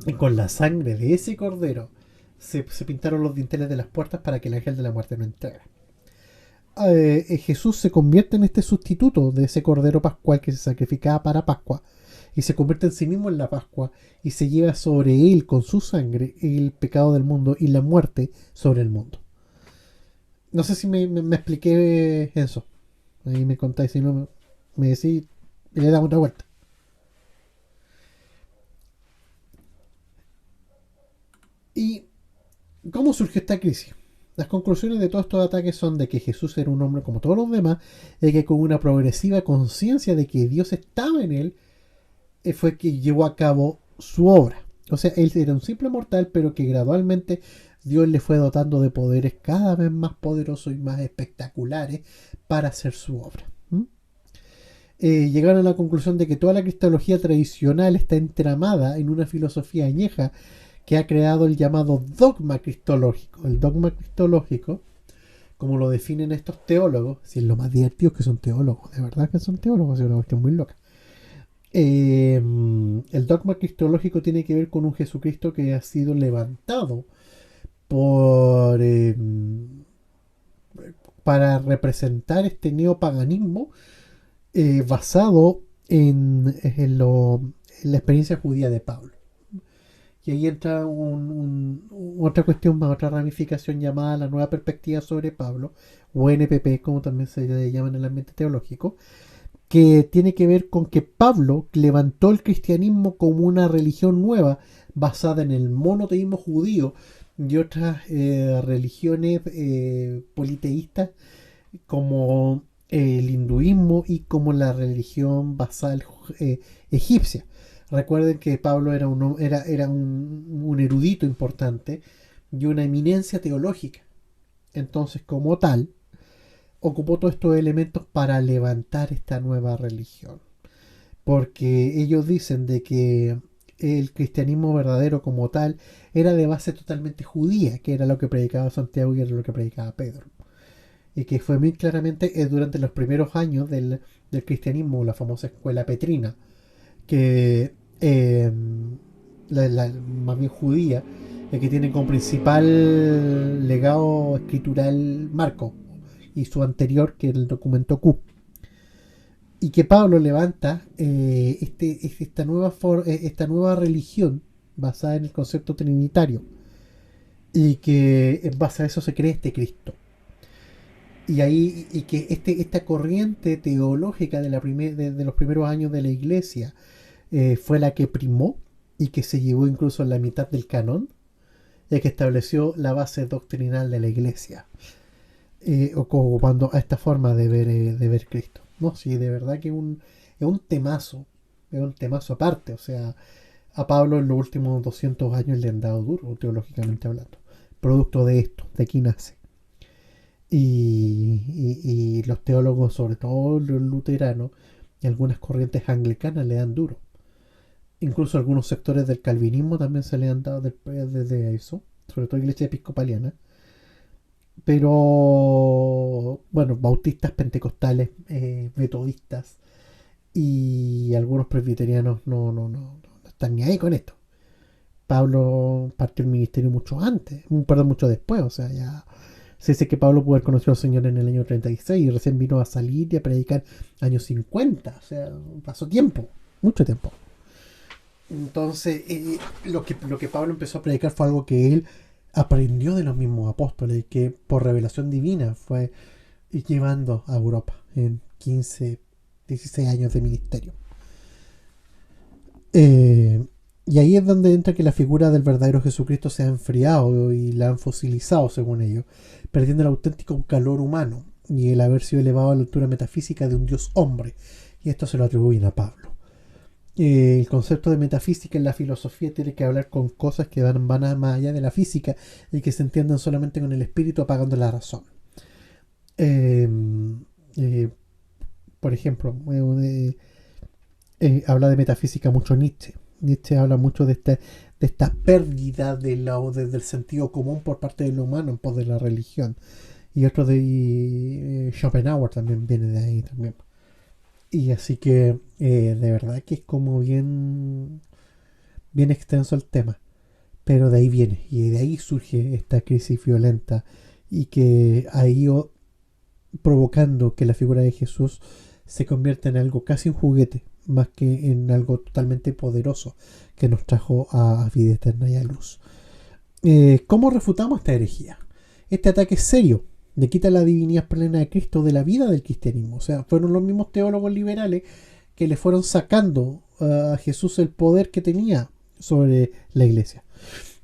Y con la sangre de ese cordero se pintaron los dinteles de las puertas para que el ángel de la muerte no entrara. Jesús se convierte en este sustituto de ese cordero pascual que se sacrificaba para Pascua y se convierte en sí mismo en la Pascua y se lleva sobre él con su sangre el pecado del mundo y la muerte sobre el mundo. No sé si me expliqué eso. Ahí me contáis, si no me decís y le damos otra vuelta. ¿Y cómo surgió esta crisis? Las conclusiones de todos estos ataques son de que Jesús era un hombre como todos los demás y que con una progresiva conciencia de que Dios estaba en él, fue que llevó a cabo su obra. O sea, él era un simple mortal, pero que gradualmente Dios le fue dotando de poderes cada vez más poderosos y más espectaculares para hacer su obra. Llegaron a la conclusión de que toda la cristología tradicional está entramada en una filosofía añeja que ha creado el llamado dogma cristológico. El dogma cristológico, como lo definen estos teólogos, si es lo más divertido que son teólogos, de verdad que son teólogos, es una cuestión muy loca. El dogma cristológico tiene que ver con un Jesucristo que ha sido levantado por para representar este neopaganismo basado en la experiencia judía de Pablo. Y ahí entra otra cuestión más, otra ramificación llamada la nueva perspectiva sobre Pablo, o NPP, como también se llama en el ambiente teológico, que tiene que ver con que Pablo levantó el cristianismo como una religión nueva basada en el monoteísmo judío y otras religiones politeístas como el hinduismo y como la religión basal egipcia. Recuerden que Pablo era un erudito importante y una eminencia teológica. Entonces, como tal, ocupó todos estos elementos para levantar esta nueva religión. Porque ellos dicen de que el cristianismo verdadero como tal era de base totalmente judía, que era lo que predicaba Santiago y era lo que predicaba Pedro. Y que fue muy claramente durante los primeros años del cristianismo, la famosa escuela petrina, que más bien judía, que tiene como principal legado escritural Marco y su anterior, que es el documento Q. y que Pablo levanta esta nueva religión basada en el concepto trinitario, y que en base a eso se cree este Cristo. Y ahí, y que esta corriente teológica de los primeros años de la iglesia fue la que primó y que se llevó incluso en la mitad del canon, ya que estableció la base doctrinal de la iglesia, ocupando a esta forma de ver Cristo. No, sí, de verdad que es un temazo aparte. O sea, a Pablo en los últimos 200 años le han dado duro, teológicamente hablando. Producto de esto, de aquí nace. Y los teólogos, sobre todo los luteranos y algunas corrientes anglicanas, le dan duro. Incluso algunos sectores del calvinismo también se le han dado desde eso, sobre todo iglesia episcopaliana. Pero, bueno, bautistas, pentecostales, metodistas y algunos presbiterianos no están ni ahí con esto. Pablo partió el ministerio mucho antes, perdón, mucho después. O sea, ya se dice que Pablo pudo haber conocido al Señor en el año 36 y recién vino a salir y a predicar años 50. O sea, pasó tiempo, mucho tiempo. Entonces, lo que Pablo empezó a predicar fue algo que él aprendió de los mismos apóstoles, que por revelación divina fue llevando a Europa en 15, 16 años de ministerio. Y ahí es donde entra que la figura del verdadero Jesucristo se ha enfriado y la han fosilizado, según ellos, perdiendo el auténtico calor humano y el haber sido elevado a la altura metafísica de un Dios hombre. Y esto se lo atribuyen a Pablo. El concepto de metafísica en la filosofía tiene que hablar con cosas que van más allá de la física y que se entiendan solamente con el espíritu apagando la razón. Eh, eh, por ejemplo, habla de metafísica mucho Nietzsche. Nietzsche habla mucho de esta pérdida del sentido común por parte del humano en pos de la religión. Y otro de Schopenhauer también viene de ahí también. Y así que de verdad que es como bien extenso el tema. Pero de ahí viene, y de ahí surge esta crisis violenta, y que ha ido provocando que la figura de Jesús se convierta en algo casi un juguete, más que en algo totalmente poderoso que nos trajo a vida eterna y a luz. ¿Cómo refutamos esta herejía? Este ataque es serio, le quita la divinidad plena de Cristo de la vida del cristianismo. O sea, fueron los mismos teólogos liberales que le fueron sacando a Jesús el poder que tenía sobre la iglesia.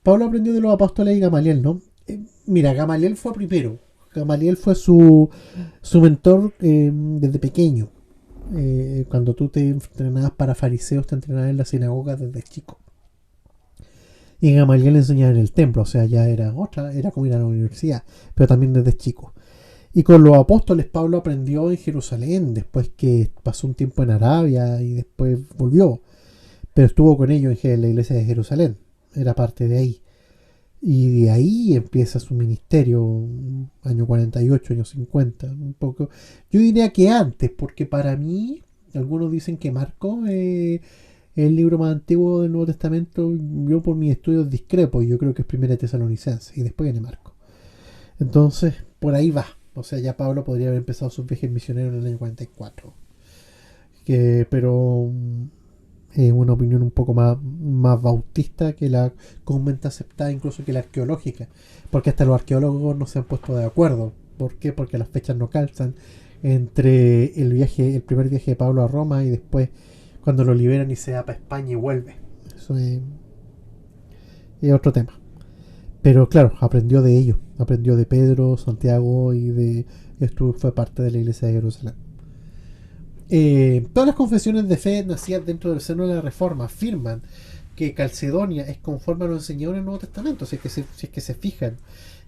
Pablo aprendió de los apóstoles y Gamaliel, ¿no? Mira, Gamaliel fue primero. Gamaliel fue su mentor desde pequeño. Cuando tú te entrenabas para fariseos, te entrenabas en la sinagoga desde chico. Y Gamaliel enseñaba en el templo, o sea, ya era como ir a la universidad, pero también desde chico. Y con los apóstoles Pablo aprendió en Jerusalén, después que pasó un tiempo en Arabia y después volvió. Pero estuvo con ellos en la iglesia de Jerusalén, era parte de ahí. Y de ahí empieza su ministerio, año 48, año 50, un poco. Yo diría que antes, porque para mí, algunos dicen que Marcos es el libro más antiguo del Nuevo Testamento. Yo por mis estudios discrepo, yo creo que es Primera Tesalonicense y después viene Marcos. Entonces, por ahí va. O sea, ya Pablo podría haber empezado sus viajes misioneros en el año 44. Pero una opinión un poco más bautista que la comúnmente aceptada, incluso que la arqueológica, porque hasta los arqueólogos no se han puesto de acuerdo. ¿Por qué? Porque las fechas no calzan entre el primer viaje de Pablo a Roma y después cuando lo liberan y se va para España y vuelve. Eso es otro tema. Pero claro, aprendió de ellos, aprendió de Pedro, Santiago esto fue parte de la iglesia de Jerusalén. Todas las confesiones de fe nacidas dentro del seno de la Reforma afirman que Calcedonia es conforme a lo enseñado en el Nuevo Testamento, si es que se fijan.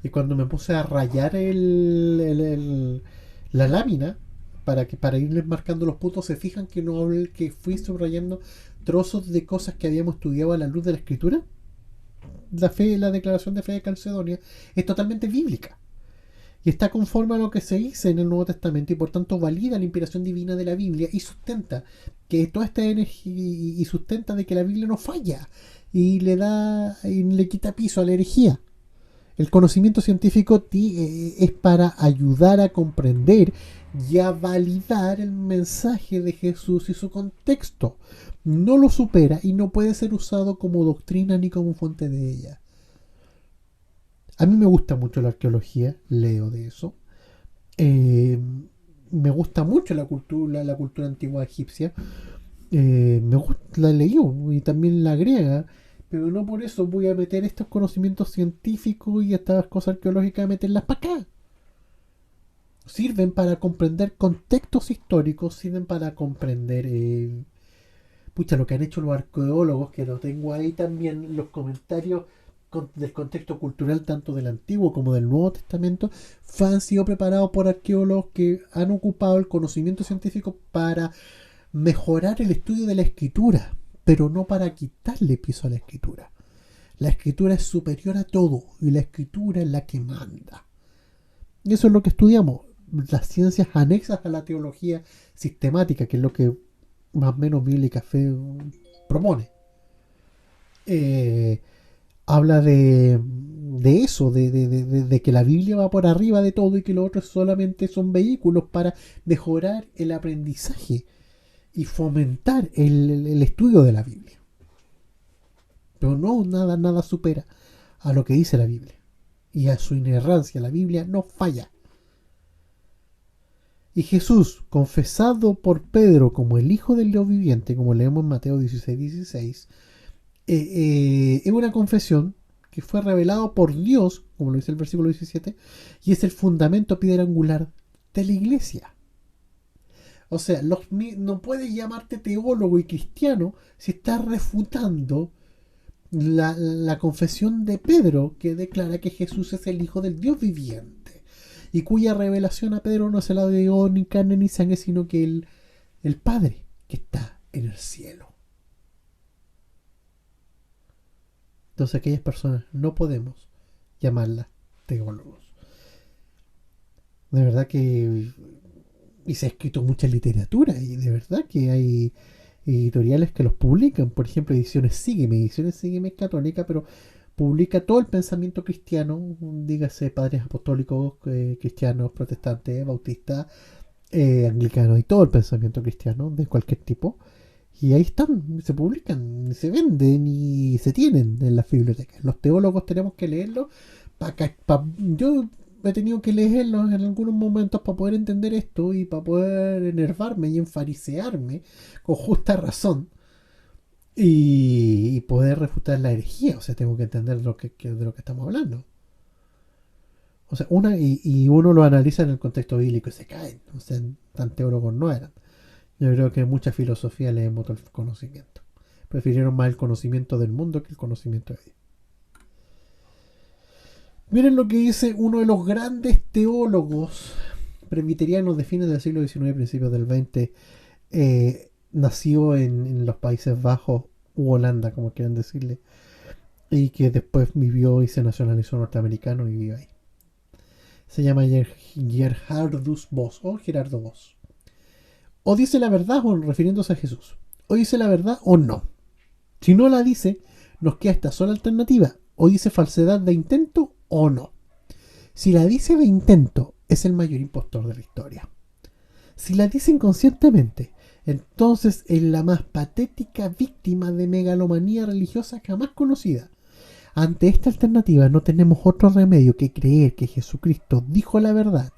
Y cuando me puse a rayar la lámina para irles marcando los puntos, se fijan que fui subrayando trozos de cosas que habíamos estudiado a la luz de la Escritura. La declaración de fe de Calcedonia es totalmente bíblica y está conforme a lo que se dice en el Nuevo Testamento, y por tanto valida la inspiración divina de la Biblia y sustenta que toda esta energía y sustenta de que la Biblia no falla y le quita piso a la herejía. El conocimiento científico es para ayudar a comprender y a validar el mensaje de Jesús y su contexto. No lo supera y no puede ser usado como doctrina ni como fuente de ella. A mí me gusta mucho la arqueología, leo de eso. Eh, Me gusta mucho la cultura antigua egipcia. Me gusta, la leí y también la griega, pero no por eso voy a meter estos conocimientos científicos y estas cosas arqueológicas, a meterlas para acá. Sirven para comprender contextos históricos, sirven para comprender lo que han hecho los arqueólogos, que lo tengo ahí también, los comentarios del contexto cultural tanto del Antiguo como del Nuevo Testamento, han sido preparados por arqueólogos que han ocupado el conocimiento científico para mejorar el estudio de la escritura, pero no para quitarle piso a la escritura. La escritura es superior a todo y la escritura es la que manda. Y eso es lo que estudiamos, las ciencias anexas a la teología sistemática, que es lo que más o menos Bíblica Fe propone. Habla de eso, de que la Biblia va por arriba de todo y que los otros solamente son vehículos para mejorar el aprendizaje y fomentar el estudio de la Biblia. Pero no, nada supera a lo que dice la Biblia. Y a su inerrancia, la Biblia no falla. Y Jesús, confesado por Pedro como el Hijo del Dios viviente, como leemos en Mateo 16:16, es una confesión que fue revelado por Dios, como lo dice el versículo 17, y es el fundamento piedra angular de la iglesia. O sea, no puedes llamarte teólogo y cristiano si estás refutando la confesión de Pedro, que declara que Jesús es el Hijo del Dios viviente, y cuya revelación a Pedro no se la dio ni carne ni sangre, sino que el Padre que está en el cielo. Entonces aquellas personas no podemos llamarlas teólogos. De verdad que... Y se ha escrito mucha literatura y de verdad que hay editoriales que los publican. Por ejemplo, Ediciones Sígueme es católica, pero publica todo el pensamiento cristiano, dígase padres apostólicos, cristianos, protestantes, bautistas, anglicanos y todo el pensamiento cristiano de cualquier tipo. Y ahí están, se publican, se venden y se tienen en las bibliotecas. Los teólogos tenemos que leerlo. Yo he tenido que leerlos en algunos momentos para poder entender esto y para poder enervarme y enfarisearme con justa razón y poder refutar la herejía. O sea, tengo que entender de lo que estamos hablando. O sea, uno lo analiza en el contexto bíblico y se caen. O sea, tan teólogos no eran. Yo creo que mucha filosofía le votó el conocimiento. Prefirieron más el conocimiento del mundo que el conocimiento de Dios. Miren lo que dice uno de los grandes teólogos presbiterianos de fines del siglo XIX, principios del XX. Nació en los Países Bajos u Holanda, como quieran decirle, y que después vivió y se nacionalizó norteamericano y vive ahí. Se llama Gerhardus Voss o Gerardo Voss. O dice la verdad o refiriéndose a Jesús. O dice la verdad o no. Si no la dice, nos queda esta sola alternativa. O dice falsedad de intento o no. Si la dice de intento, es el mayor impostor de la historia. Si la dice inconscientemente, entonces es la más patética víctima de megalomanía religiosa jamás conocida. Ante esta alternativa no tenemos otro remedio que creer que Jesucristo dijo la verdad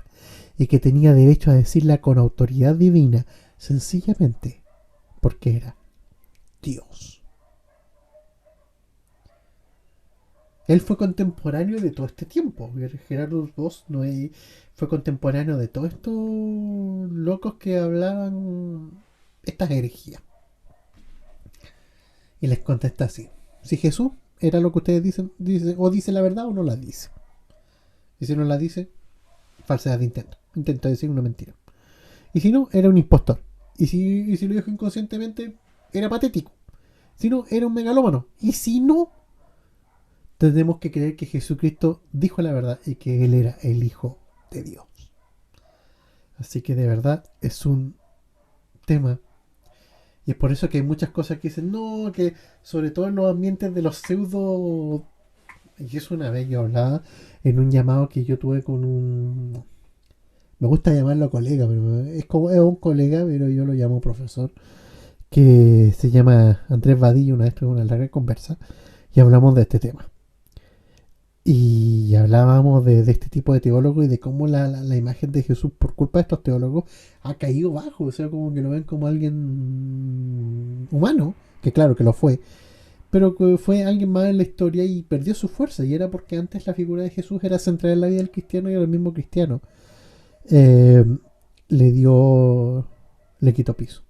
y que tenía derecho a decirla con autoridad divina, sencillamente porque era Dios. Él fue contemporáneo de todo este tiempo. Gerardo Voss fue contemporáneo de todos estos locos que hablaban estas herejías. Y les contesta así: si Jesús era lo que ustedes dicen, o dice la verdad o no la dice. Y si no la dice, falsedad de intento. Intenta decir una mentira. Y si no, era un impostor. Y si lo dijo inconscientemente, era patético. Si no, era un megalómano. Y si no, tenemos que creer que Jesucristo dijo la verdad y que Él era el Hijo de Dios. Así que de verdad es un tema. Y es por eso que hay muchas cosas que dicen, no, que sobre todo en los ambientes de los pseudo Y eso una vez yo hablaba en un llamado que yo tuve con un... Me gusta llamarlo colega, pero es un colega, pero yo lo llamo profesor, que se llama Andrés Vadillo. Una vez tuvimos una larga conversa y hablamos de este tema. Y hablábamos de este tipo de teólogos y de cómo la imagen de Jesús, por culpa de estos teólogos, ha caído bajo. O sea, como que lo ven como alguien humano, que claro que lo fue, pero que fue alguien más en la historia y perdió su fuerza. Y era porque antes la figura de Jesús era central en la vida del cristiano y era el mismo cristiano. Eh, le dio, le quitó piso.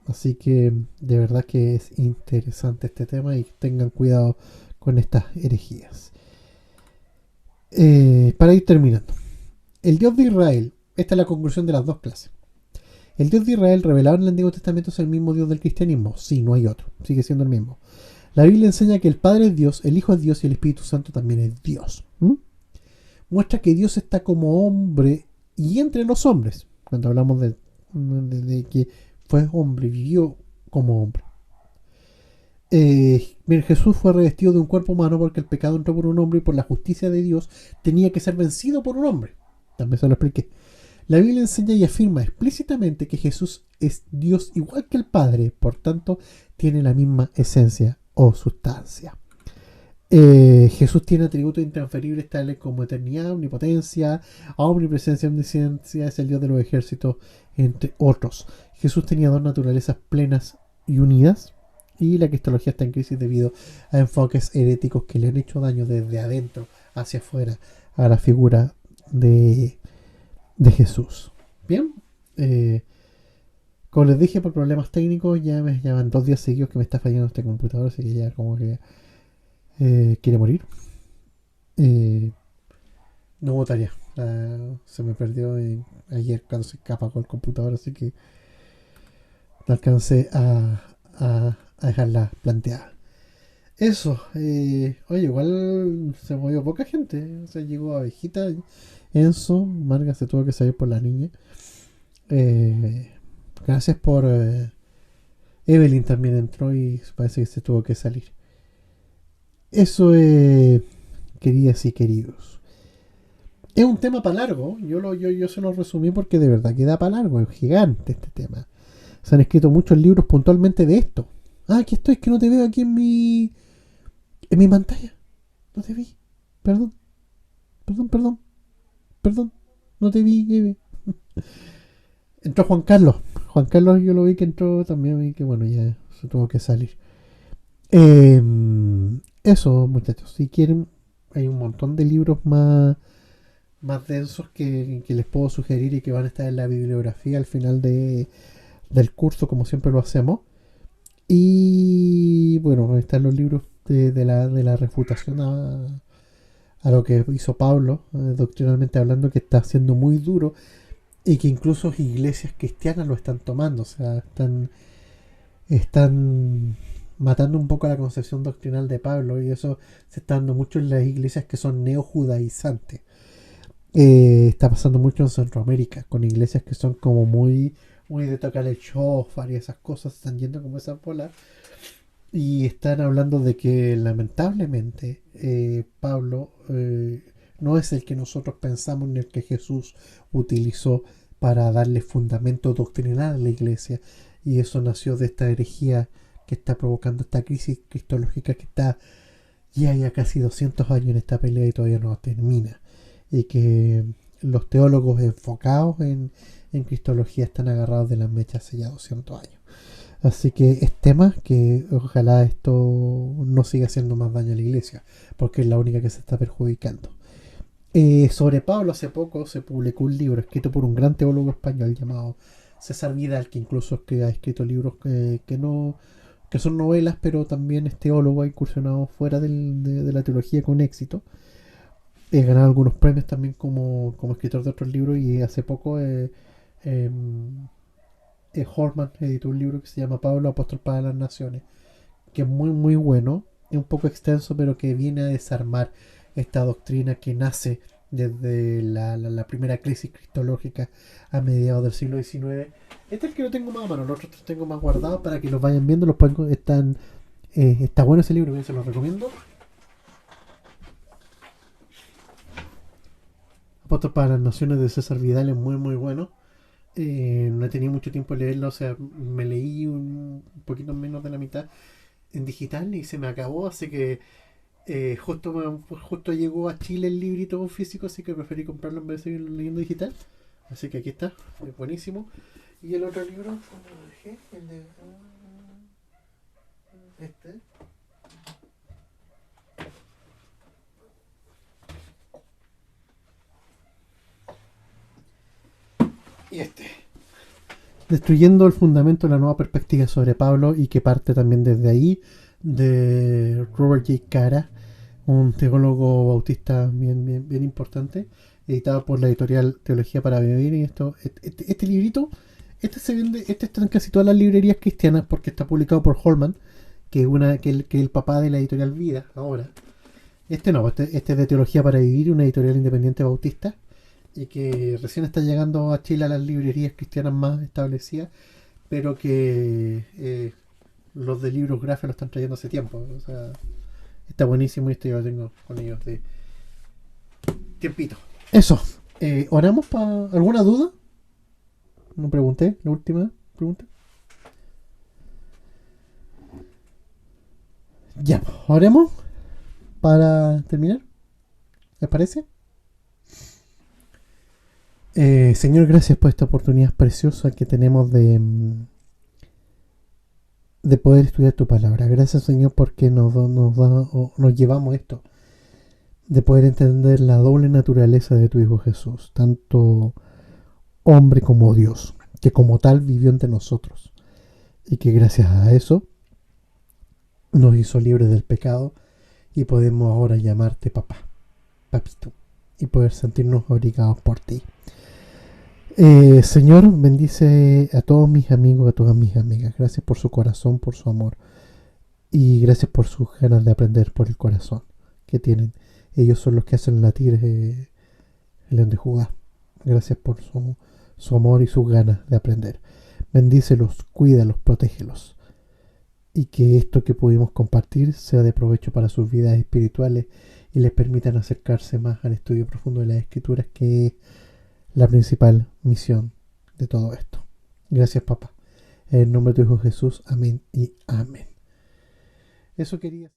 Así que de verdad que es interesante este tema y tengan cuidado con estas herejías. Para ir terminando, el Dios de Israel, esta es la conclusión de las dos clases. El Dios de Israel revelado en el Antiguo Testamento es el mismo Dios del cristianismo. Sí, no hay otro, sigue siendo el mismo. La Biblia enseña que el Padre es Dios, el Hijo es Dios y el Espíritu Santo también es Dios. Muestra que Dios está como hombre y entre los hombres. Cuando hablamos de que fue hombre, vivió como hombre. Jesús fue revestido de un cuerpo humano porque el pecado entró por un hombre y por la justicia de Dios tenía que ser vencido por un hombre. También se lo expliqué. La Biblia enseña y afirma explícitamente que Jesús es Dios igual que el Padre, por tanto tiene la misma esencia o sustancia. Jesús tiene atributos intransferibles tales como eternidad, omnipotencia, omnipresencia, omnisciencia, es el Dios de los ejércitos, entre otros. Jesús tenía dos naturalezas plenas y unidas, y la cristología está en crisis debido a enfoques heréticos que le han hecho daño desde adentro hacia afuera a la figura de Jesús. Bien, como les dije, por problemas técnicos ya me llevan 2 días seguidos que me está fallando este computador, así que ya como que quiere morir. No votaría. Se me perdió ayer cuando se apagó el computador, así que no alcancé a dejarla planteada. Eso, oye, igual se movió poca gente. O sea, llegó Abejita, Enzo, Marga se tuvo que salir por la niña. Gracias por... Evelyn también entró y parece que se tuvo que salir. Eso, queridas y queridos. Es un tema para largo. Yo se lo resumí porque de verdad queda para largo. Es gigante este tema. Se han escrito muchos libros puntualmente de esto. Ah, aquí estoy, es que no te veo aquí en mi pantalla. No te vi. Perdón. Perdón. No te vi, Eve. Entró Juan Carlos. Juan Carlos yo lo vi que entró también y que bueno, ya se tuvo que salir. Eso, muchachos. Si quieren, hay un montón de libros más densos que les puedo sugerir y que van a estar en la bibliografía al final del curso, como siempre lo hacemos. Y bueno, están los libros de la refutación a lo que hizo Pablo, doctrinalmente hablando, que está siendo muy duro y que incluso iglesias cristianas lo están tomando. O sea, están matando un poco la concepción doctrinal de Pablo, y eso se está dando mucho en las iglesias que son neojudaizantes. Está pasando mucho en Centroamérica, con iglesias que son como muy de tocar el shofar y esas cosas, están yendo como esa bola. Y están hablando de que lamentablemente Pablo no es el que nosotros pensamos ni el que Jesús utilizó para darle fundamento doctrinal a la iglesia. Y eso nació de esta herejía que está provocando esta crisis cristológica que está ya casi 200 años en esta pelea y todavía no termina. Y que los teólogos enfocados en cristología están agarrados de las mechas hace ya 200 años. Así que es tema que ojalá esto no siga haciendo más daño a la iglesia, porque es la única que se está perjudicando. Sobre Pablo, hace poco se publicó un libro escrito por un gran teólogo español llamado César Vidal, que incluso ha escrito libros que son novelas, pero también es teólogo, ha incursionado fuera de la teología con éxito. He ganado algunos premios también como escritor de otros libros, y hace poco Horman editó un libro que se llama Pablo, apóstol para las naciones, que es muy muy bueno, es un poco extenso, pero que viene a desarmar esta doctrina que nace desde la primera crisis cristológica a mediados del siglo XIX. Este es el que lo tengo más a mano, los otros los tengo más guardados para que los vayan viendo. Está bueno ese libro, se los recomiendo. Apóstol para las Naciones de César Vidal es muy muy bueno. No he tenido mucho tiempo de leerlo, o sea, me leí un poquito menos de la mitad en digital y se me acabó, así que justo llegó a Chile el librito físico, así que preferí comprarlo en vez de seguirlo leyendo digital. Así que aquí está, es buenísimo. Y el otro libro, ¿dónde lo dejé? El de... este. Y este. Destruyendo el fundamento de la nueva perspectiva sobre Pablo, y que parte también desde ahí, de Robert J. Cara, un teólogo bautista bien importante, editado por la editorial Teología para Vivir. Y este librito, se vende, está en casi todas las librerías cristianas porque está publicado por Holman, que es el papá de la editorial Vida ahora. Este es de Teología para Vivir, una editorial independiente bautista, y que recién está llegando a Chile a las librerías cristianas más establecidas, pero que los de libros gráficos lo están trayendo hace tiempo. O sea, está buenísimo, y esto yo lo tengo con ellos de tiempito. Eso. ¿Oramos para alguna duda? No pregunté, la última pregunta. Ya, oremos para terminar. ¿Les parece? Señor, gracias por esta oportunidad preciosa que tenemos de poder estudiar tu palabra. Gracias, Señor, porque nos llevamos esto, de poder entender la doble naturaleza de tu Hijo Jesús, tanto hombre como Dios, que como tal vivió entre nosotros, y que gracias a eso nos hizo libres del pecado, y podemos ahora llamarte papá, papito, y poder sentirnos obligados por ti. Señor, bendice a todos mis amigos, a todas mis amigas. Gracias por su corazón, por su amor, y gracias por sus ganas de aprender, por el corazón que tienen. Ellos son los que hacen latir el león de Judá. Gracias por su amor y sus ganas de aprender. Bendícelos, cuídalos, protégelos, y que esto que pudimos compartir sea de provecho para sus vidas espirituales y les permitan acercarse más al estudio profundo de las Escrituras, que es la principal misión de todo esto. Gracias, papá. En el nombre de tu Hijo Jesús, amén y amén. Eso quería.